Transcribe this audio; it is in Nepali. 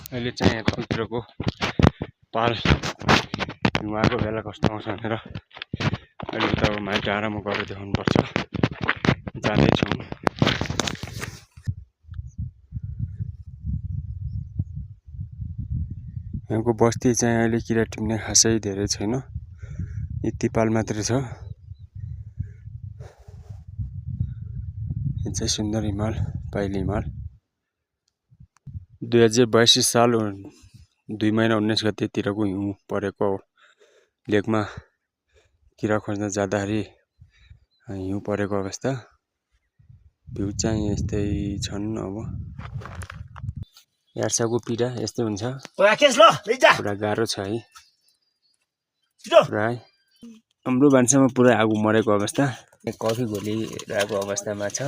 अहिले चाहिँ तलतिरको पाल हिउँको बेला कस्तो आउँछ भनेर अहिले त अब माइती आराम गरेर देखाउनु पर्छ। जाँदैछौँ। यहाँको बस्ती चाहिँ अहिले किरा टिप्ने खासै धेरै छैन, यति पाल मात्रै छ। यो चाहिँ सुन्दर हिमाल, पाइली हिमाल। 2082 साल 2 महिना 19 गतेतिरको हिउँ परेको लेकमा किरा खोज्न जाँदाखेरि हिउँ परेको अवस्था। भ्यू चाहिँ यस्तै छन्। अब यार्साको पिरा यस्तै हुन्छ, पुरा गाह्रो छ है। पुरा हाम्रो भान्सामा पुरा आगो मरेको अवस्था, कफी घोलिरहेको अवस्थामा छ।